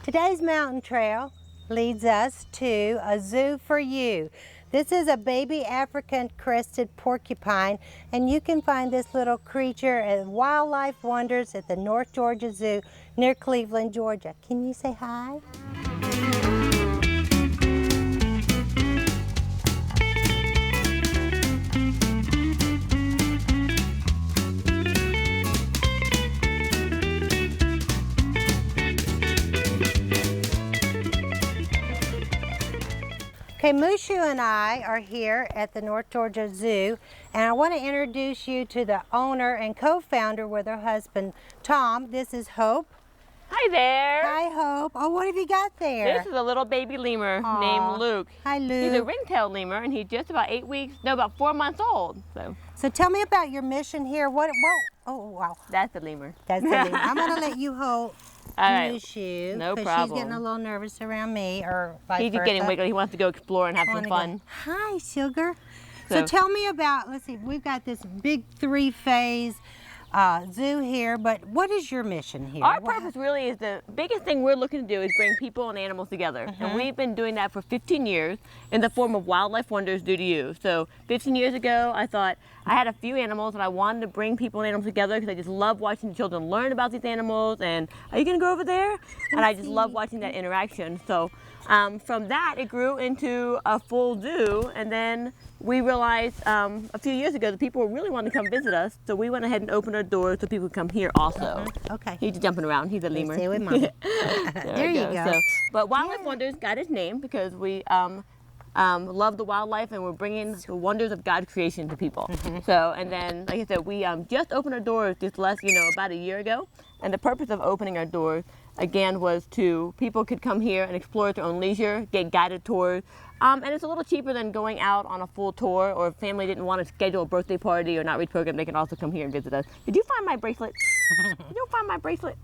Today's mountain trail leads us to a zoo for you. This is a baby African crested porcupine, and you can find this little creature at Wildlife Wonders at the North Georgia Zoo near Cleveland, Georgia. Can you say hi? Okay, Mushu and I are here at the North Georgia Zoo, and I want to introduce you to the owner and co-founder with her husband, Tom. This is Hope. Hi there. Hi, Hope. Oh, what have you got there? This is a little baby lemur named Luke. Hi, Luke. He's a ring-tailed lemur, and he's just about 4 months old. So tell me about your mission here. Whoa. Oh, wow. That's the lemur. That's the lemur. I'm going to let you hold Mushu. No problem. Because she's getting a little nervous around me, or vice He's versa. getting wiggly. He wants to go explore and have some fun. Hi, sugar. So tell me about, let's see, we've got this big three-phase zoo here, but what is your mission here? Our purpose really is the biggest thing we're looking to do is bring people and animals together. And we've been doing that for 15 years in the form of Wildlife Wonders Due to You. So 15 years ago, I thought I had a few animals and I wanted to bring people and animals together because I just love watching the children learn about these animals. And are you going to go over there? And I just love watching that interaction. So from that, it grew into a full zoo, and then we realized a few years ago that people really wanted to come visit us, so we went ahead and opened our doors so people could come here also. Okay. He's jumping around. He's a lemur. Stay with Mama. there you go. So, but Wildlife Wonders got its name because we love the wildlife, and we're bringing the wonders of God's creation to people. So, and then, like I said, we just opened our doors just about a year ago. And the purpose of opening our doors, again, was people could come here and explore at their own leisure, get guided tours. And it's a little cheaper than going out on a full tour, or if family didn't want to schedule a birthday party or an outreach program, they can also come here and visit us. Did you find my bracelet? Did you find my bracelet?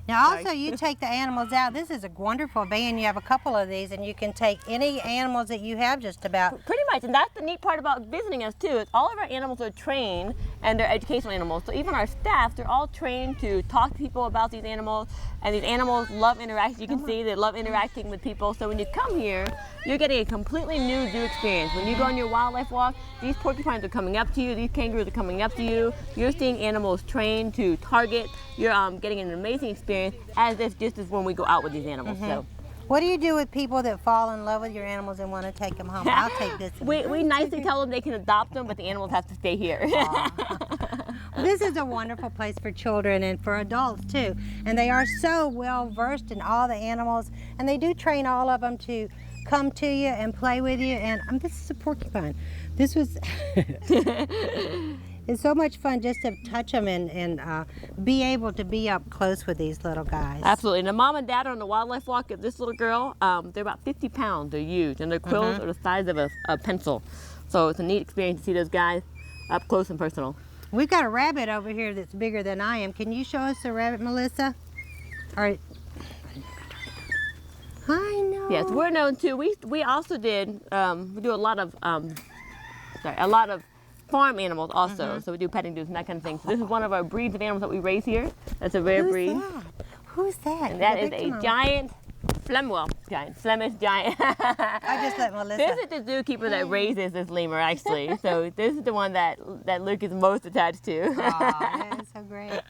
Now also you take the animals out. This is a wonderful van. You have a couple of these, and you can take any animals that you have just about. Pretty much, and that's the neat part about visiting us too, is all of our animals are trained and they're educational animals. So even our staff, they're all trained to talk to people about these animals, and these animals love interaction. You can see they love interacting with people. So when you come here, you're getting a completely new zoo experience. When you go on your wildlife walk, these porcupines are coming up to you, these kangaroos are coming up to you. You're seeing animals trained to target. You're getting an amazing experience as if just as when we go out with these animals. So. What do you do with people that fall in love with your animals and want to take them home? I'll take this. We nicely tell them they can adopt them, but the animals have to stay here. This is a wonderful place for children and for adults too. And they are so well versed in all the animals, and they do train all of them to come to you and play with you. And this is a porcupine. This was it's so much fun just to touch them and be able to be up close with these little guys. Absolutely. And the mom and dad are on the wildlife walk of this little girl. They're about 50 pounds. They're huge, and their quills are the size of a pencil. So it's a neat experience to see those guys up close and personal. We've got a rabbit over here that's bigger than I am. Can you show us the rabbit, Melissa? All right. I know. Yes, we're known too. We also did we do a lot of farm animals also. So we do petting zoos and that kind of thing. So this is one of our breeds of animals that we raise here. That's a rare breed. Who's that? And that is a giant Flemish giant. I just let Melissa. This is the zookeeper that raises this lemur, actually. So this is the one that Luke is most attached to. Oh, that is so great.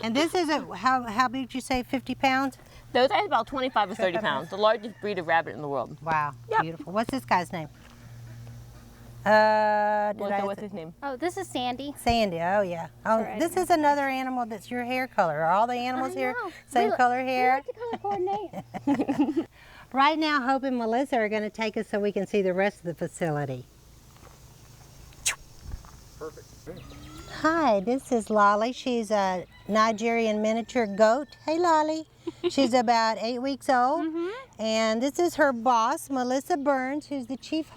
And this is how big did you say? 50 pounds? Those are about 25 or 30 pounds. The largest breed of rabbit in the world. Wow, beautiful. What's this guy's name? What's his name? Oh, this is Sandy. Sandy, oh yeah. Oh, Correct. this is another animal that's your hair color. Are all the animals here same color hair? We like to color coordinate. Right now, Hope and Melissa are going to take us so we can see the rest of the facility. Perfect. Hi, this is Lolly. She's a Nigerian miniature goat. Hey, Lolly. She's about 8 weeks old. And this is her boss, Melissa Burns, who's the chief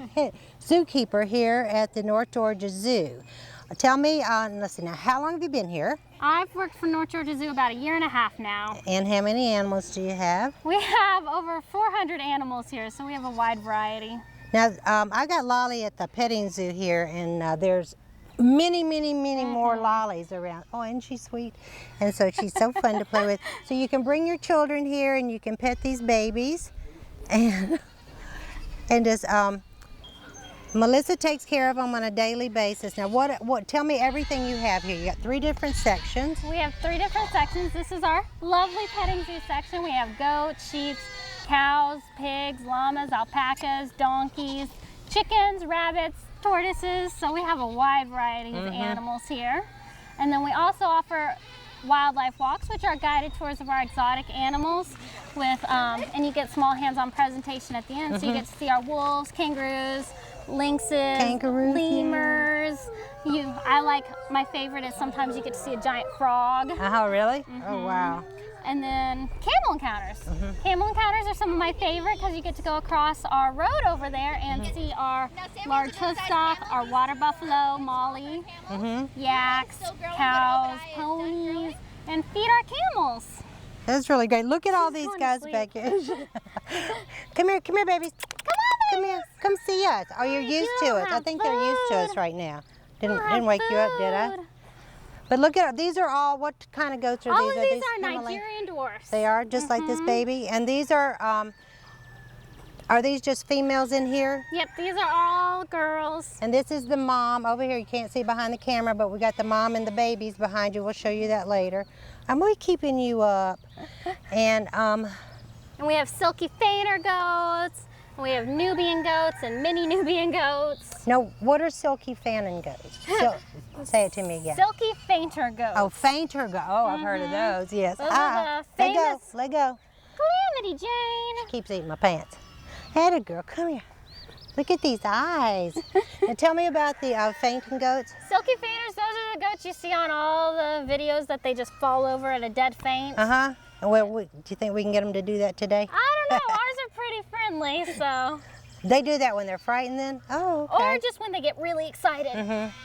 zookeeper here at the North Georgia Zoo. Tell me, let's see now, how long have you been here? I've worked for North Georgia Zoo about 1.5 years now. And how many animals do you have? We have over 400 animals here, so we have a wide variety. Now, I got Lolly at the petting zoo here, and there's many more lollies around. Oh, isn't she sweet? And so she's so fun to play with. So you can bring your children here and you can pet these babies. And just Melissa takes care of them on a daily basis. Now, tell me everything you have here. You got 3 different sections. We have 3 different sections. This is our lovely petting zoo section. We have goats, sheep, cows, pigs, llamas, alpacas, donkeys, chickens, rabbits, tortoises. So we have a wide variety of animals here. And then we also offer wildlife walks, which are guided tours of our exotic animals with, and you get small hands-on presentation at the end. So you get to see our wolves, kangaroos, lynxes, lemurs. My favorite is sometimes you get to see a giant frog. Oh, really? Oh, wow. And then camel encounters. Camel encounters are some of my favorite because you get to go across our road over there and see our large hoofstock, our water buffalo, Molly, yaks, cows, ponies, and feed our camels. That's really great. Look at all these guys back here. Come here, babies. Come here, come see us. Oh, you're used to us. I think they're used to us right now. Didn't wake you up, did I? But look at these are all, what kind of goats are these? All of these are Nigerian dwarfs. They are, just like this baby. And these are these just females in here? Yep, these are all girls. And this is the mom over here. You can't see behind the camera, but we got the mom and the babies behind you. We'll show you that later. I'm really keeping you up. And we have silky fainter goats. We have Nubian goats and mini Nubian goats. Now, what are silky fannin goats? Say it to me again. Silky fainter goats. Oh, fainter goat. Oh, I've heard of those, yes. Those are the famous let go. Calamity Jane. She keeps eating my pants. Atta girl, come here. Look at these eyes. Now tell me about the fainting goats. Silky fainters, those are the goats you see on all the videos that they just fall over at a dead faint. Uh-huh. Well, do you think we can get them to do that today? I don't know. Ours are pretty friendly, so. They do that when they're frightened then? Oh, okay. Or just when they get really excited.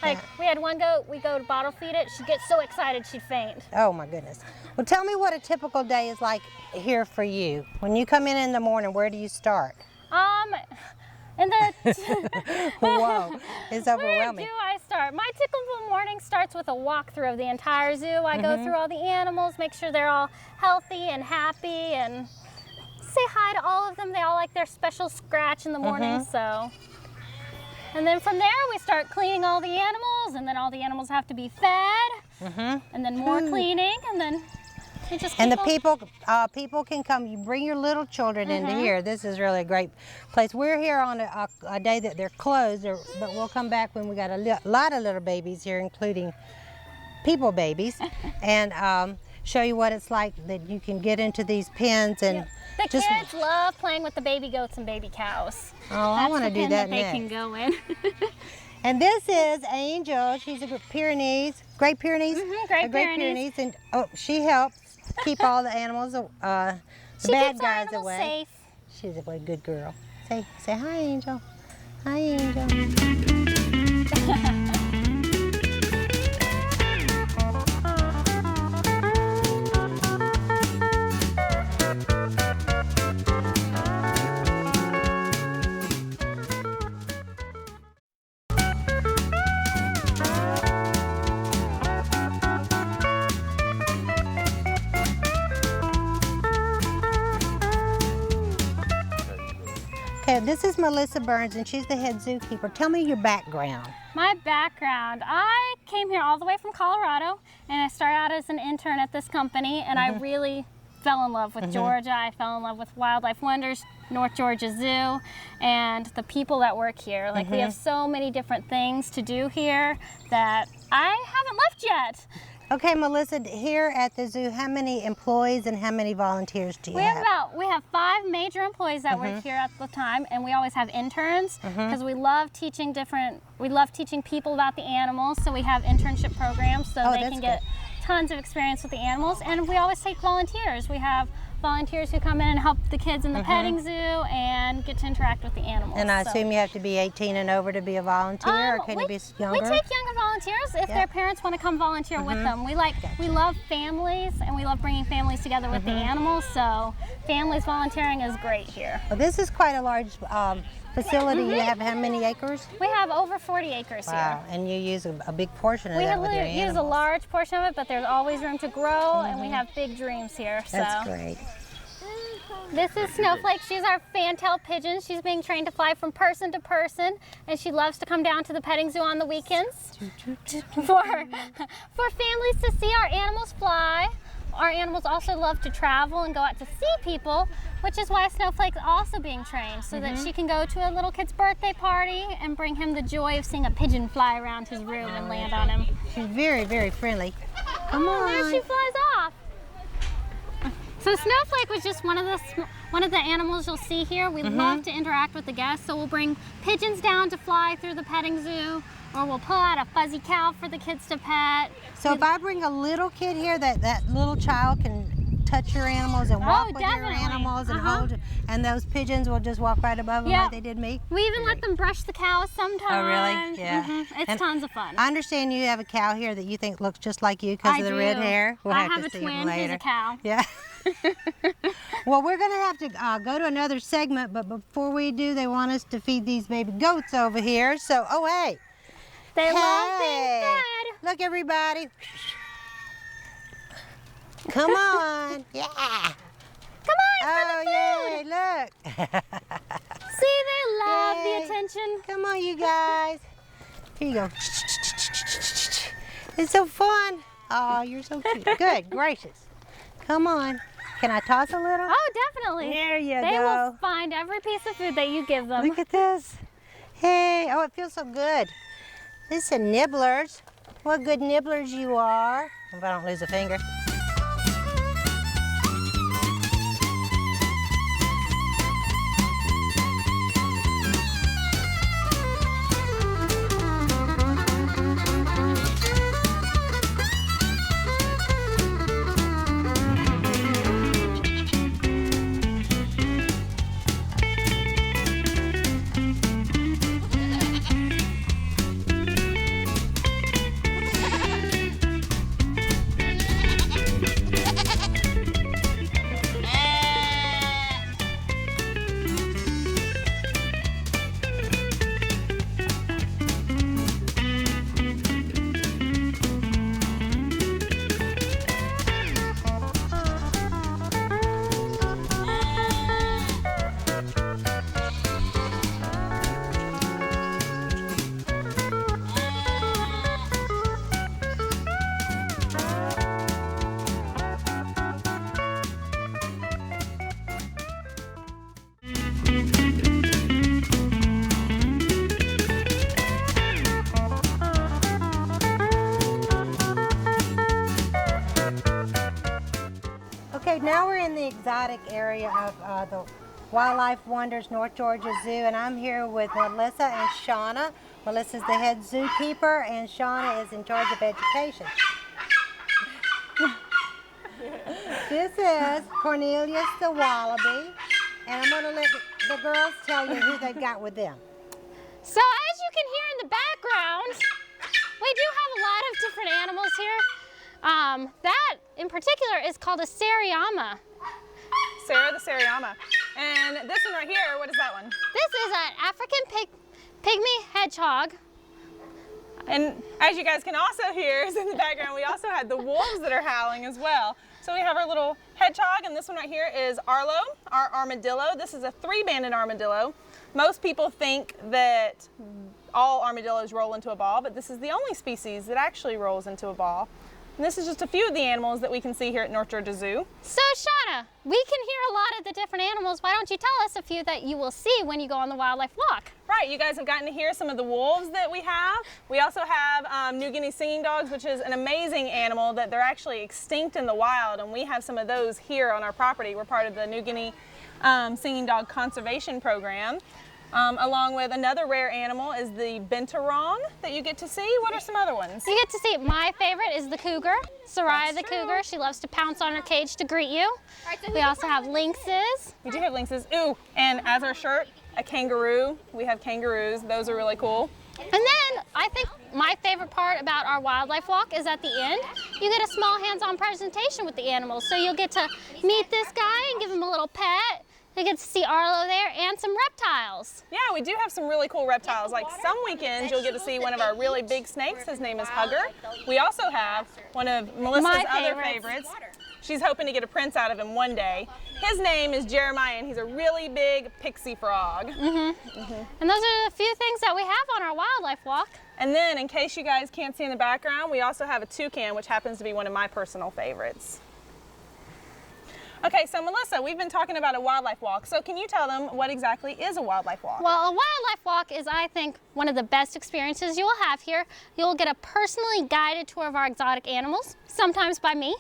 Like, we had one goat, we go to bottle feed it, she'd get so excited she'd faint. Oh my goodness. Well, tell me what a typical day is like here for you. When you come in the morning, where do you start? Whoa, it's overwhelming. Where do I start? My typical morning starts with a walkthrough of the entire zoo. I go through all the animals, make sure they're all healthy and happy, and say hi to all of them. They all like their special scratch in the morning, so. And then from there, we start cleaning all the animals, and then all the animals have to be fed, and then more cleaning, and then we just and the people can come. You bring your little children into here. This is really a great place. We're here on a day that they're closed, but we'll come back when we got a lot of little babies here, including people babies, and show you what it's like that you can get into these pens and. The kids love playing with the baby goats and baby cows. Oh, I want to do that next. They can go in. And this is Angel. She's a Pyrenees, Great Pyrenees. Great Pyrenees. And she helps keep all the animals, the bad guys away. Safe. She's a good girl. Say hi, Angel. Hi, Angel. Okay, this is Melissa Burns, and she's the head zookeeper. Tell me your background. My background, I came here all the way from Colorado, and I started out as an intern at this company, and I really fell in love with Georgia. I fell in love with Wildlife Wonders, North Georgia Zoo, and the people that work here. Like, we have so many different things to do here that I haven't left yet. Okay, Melissa, here at the zoo, how many employees and how many volunteers do you have? We have 5 major employees that work here at the time, and we always have interns because we love teaching people about the animals, so we have internship programs so they can get tons of experience with the animals, and we always take volunteers. We have volunteers who come in and help the kids in the petting zoo and get to interact with the animals. And I assume you have to be 18 and over to be a volunteer, or can you be younger? We take younger volunteers if their parents want to come volunteer with them. We love families, and we love bringing families together with the animals, so families volunteering is great here. Well, this is quite a large facility. You have how many acres? We have over 40 acres Wow, and you use a big portion of that with your We use a animals. large portion of it, but there's always room to grow, and we have big dreams here. So. That's great. This is Snowflake. She's our fantail pigeon. She's being trained to fly from person to person, and she loves to come down to the petting zoo on the weekends for families to see our animals fly. Our animals also love to travel and go out to see people, which is why Snowflake's also being trained, so that she can go to a little kid's birthday party and bring him the joy of seeing a pigeon fly around his room and land on him. She's very, very friendly. Come on. There she flies off. So Snowflake was just one of the animals you'll see here. We love to interact with the guests, so we'll bring pigeons down to fly through the petting zoo, or we'll pull out a fuzzy cow for the kids to pet. So if I bring a little kid here, that little child can touch your animals and walk with your definitely. animals and hold, and those pigeons will just walk right above them like they did me. We even let them brush the cows sometimes. Oh, really? Yeah. It's tons of fun. I understand you have a cow here that you think looks just like you because of the red hair. We'll I have have to a see twin him later. who's a cow. Yeah. Well, we're going to have to go to another segment, but before we do, they want us to feed these baby goats over here. So, oh, hey. They love being Hey. fed. Look, everybody. Come on. Yeah. Come on for the Oh, food. yay, look. See, they love Yay. the attention. Come on, you guys. Here you go. It's so fun. Oh, you're so cute. Good gracious. Come on. Can I toss a little? Oh, definitely. There you They go. will find every piece of food that you give them. Look at this. Hey, oh, it feels so good. This is nibblers. What good nibblers you are. If I don't lose a finger. Okay, now we're in the exotic area of the Wildlife Wonders North Georgia Zoo, and I'm here with Melissa and Shauna. Melissa's the head zookeeper, and Shauna is in charge of education. This is Cornelius the wallaby, and I'm going to let the girls tell you who they've got with them. So as you can hear in the background, we do have a lot of different animals here. That in particular is called a Seriama. Sarah the Seriama. And this one right here, what is that one? This is an African pygmy hedgehog. And as you guys can also hear is in the background, we also had the wolves that are howling as well. So we have our little hedgehog, and this one right here is Arlo, our armadillo. This is a 3-banded armadillo. Most people think that all armadillos roll into a ball, but this is the only species that actually rolls into a ball. And this is just a few of the animals that we can see here at North Georgia Zoo. So Shauna, we can hear a lot of the different animals. Why don't you tell us a few that you will see when you go on the wildlife walk? Right, you guys have gotten to hear some of the wolves that we have. We also have New Guinea singing dogs, which is an amazing animal that they're actually extinct in the wild, and we have some of those here on our property. We're part of the New Guinea Singing Dog Conservation Program. Along with another rare animal is the binturong that you get to see. What are some other ones? You get to see, my favorite is the cougar, Soraya the That's true. cougar. She loves to pounce on her cage to greet you. We also have lynxes. We do have lynxes. Ooh, and as our shirt, a kangaroo. We have kangaroos. Those are really cool. And then I think my favorite part about our wildlife walk is at the end, you get a small hands-on presentation with the animals. So you'll get to meet this guy and give him a little pet You get to see Arlo there and some reptiles. Yeah, we do have some really cool reptiles. Like some weekends, you'll get to see one of our really big snakes. His name is Hugger. We also have one of Melissa's other favorites. She's hoping to get a prince out of him one day. His name is Jeremiah, and he's a really big pixie frog. And those are the few things that we have on our wildlife walk. And then, in case you guys can't see in the background, we also have a toucan, which happens to be one of my personal favorites. Okay, so Melissa, we've been talking about a wildlife walk. So can you tell them what exactly is a wildlife walk? Well, a wildlife walk is, I think, one of the best experiences you will have here. You'll get a personally guided tour of our exotic animals, sometimes by me.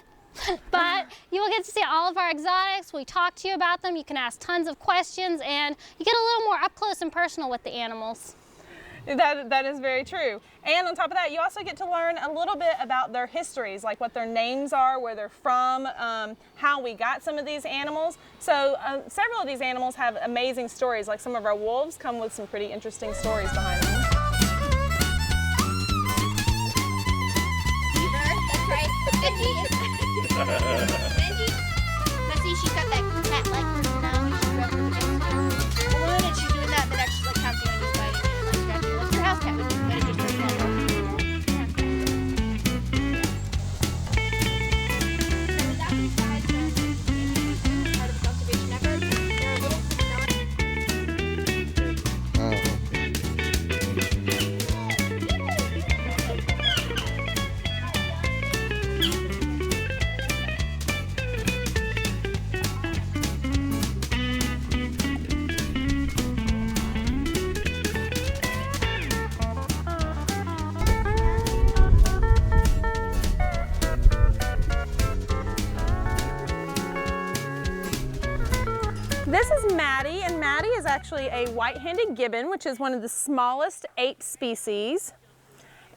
But you will get to see all of our exotics. We talk to you about them. You can ask tons of questions, and you get a little more up close and personal with the animals. That is very true. And on top of that, you also get to learn a little bit about their histories, like what their names are, where they're from, how we got some of these animals. So several of these animals have amazing stories, like some of our wolves come with some pretty interesting stories behind them. That's right. Benji. Let's see, she got that cat like now. You should rub her next. Well, and she's doing that, but actually like counting on you biting it and like scratching. What's your house cat with you? But it just does that. So without these guys, part of the conservation effort, they're a little This is Maddie, and Maddie is actually a white-handed gibbon, which is one of the smallest ape species.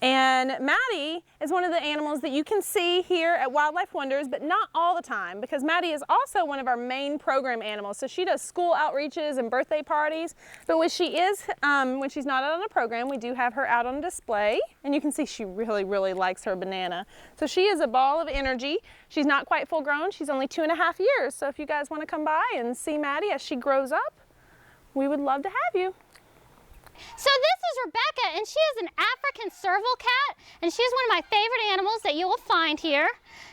And Maddie is one of the animals that you can see here at Wildlife Wonders, but not all the time, because Maddie is also one of our main program animals. So she does school outreaches and birthday parties, but when she's not out on a program, we do have her out on display, and you can see she really, really likes her banana. So she is a ball of energy. She's not quite full grown. She's only 2.5 years. So if you guys want to come by and see Maddie as she grows up, we would love to have you. So this is Rebecca, and she is an African serval cat, and she is one of my favorite animals that you will find here.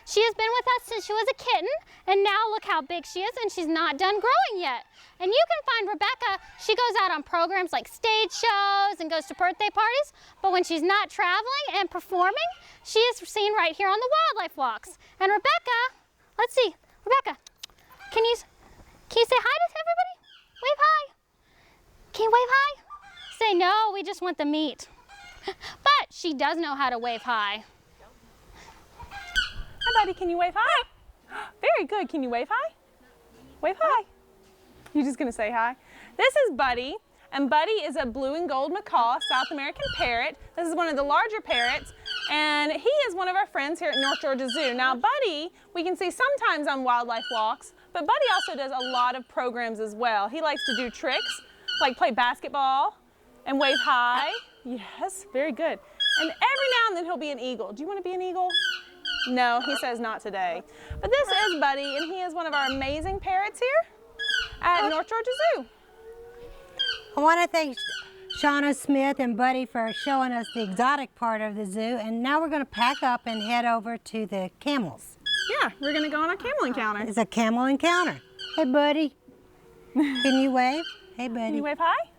She has been with us since she was a kitten, and now look how big she is, and she's not done growing yet. And you can find Rebecca, she goes out on programs like stage shows and goes to birthday parties, but when she's not traveling and performing, she is seen right here on the wildlife walks. And Rebecca, let's see, Rebecca, can you say hi to everybody? Wave hi. Can you wave hi? Say no, we just want the meat. But she does know how to wave hi. Hi, buddy, can you wave hi? Very good, can you wave hi? Wave hi. You're just gonna say hi? This is Buddy, and Buddy is a blue and gold macaw, South American parrot. This is one of the larger parrots, and he is one of our friends here at North Georgia Zoo. Now, Buddy, we can see sometimes on wildlife walks, but Buddy also does a lot of programs as well. He likes to do tricks, like play basketball, and wave hi. Yes, very good. And every now and then he'll be an eagle. Do you want to be an eagle? No, he says not today. But this is Buddy, and he is one of our amazing parrots here at North Georgia Zoo. I want to thank Shauna Smith and Buddy for showing us the exotic part of the zoo, and now we're going to pack up and head over to the camels. Yeah, we're going to go on a camel encounter. It's a camel encounter. Hey, Buddy. Can you wave? Hey, Buddy. Can you wave hi?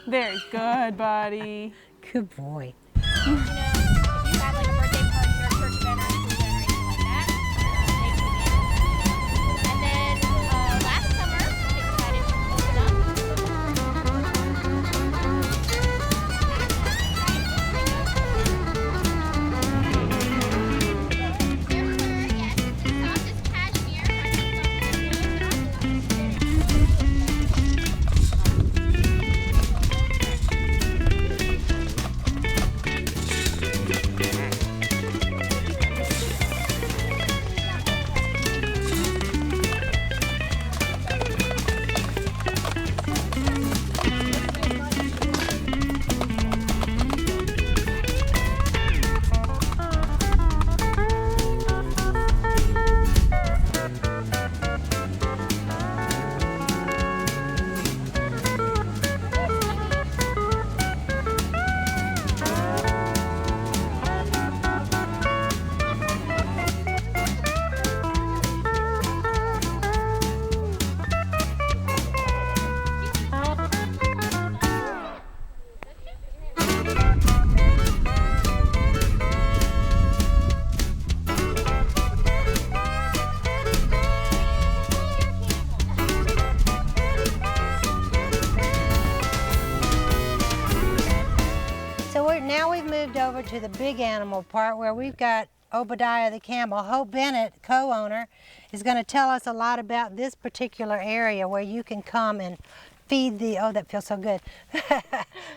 Very good, Buddy. Good boy. you know, if you have like a birthday party or a church event or a school event or anything like that, they can be animals. And then last summer, they decided to open up. Their fur, yes, it's as soft as cashmere. over to the big animal part where we've got Obadiah the camel. Hope Bennett, co-owner, is going to tell us a lot about this particular area where you can come and feed the, oh, that feels so good,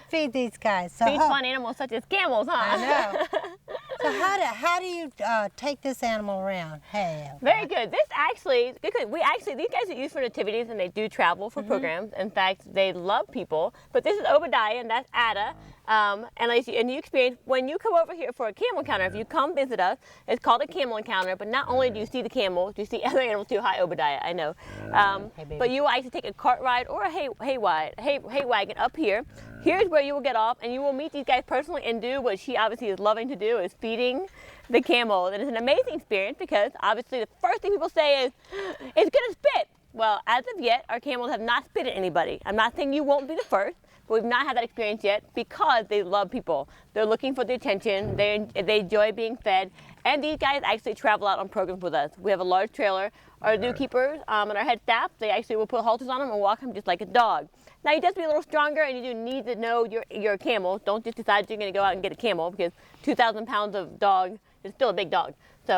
feed these guys. So Feed Hope, fun animals such as camels, huh? I know. So how do you take this animal around? Hey. Very good. This actually, these guys are used for nativities and they do travel for programs. In fact, they love people. But this is Obadiah and that's Ada. And you experience, when you come over here for a camel encounter, if you come visit us, it's called a camel encounter, but not only do you see the camels, you see other animals too. Hi, Obadiah, I know. Hey, baby. But you will actually take a cart ride or a hay wagon up here. Here's where you will get off and you will meet these guys personally and do what she obviously is loving to do, is feeding the camel. And it's an amazing experience because obviously the first thing people say is, it's gonna spit. Well, as of yet, our camels have not spit at anybody. I'm not saying you won't be the first, but we've not had that experience yet because they love people. They're looking for the attention, they enjoy being fed, and these guys actually travel out on programs with us. We have a large trailer. Our zookeepers and our head staff, they actually will put halters on them and walk them just like a dog. Now you just be a little stronger and you do need to know your camel. Don't just decide you're gonna go out and get a camel because 2,000 pounds of dog is still a big dog. So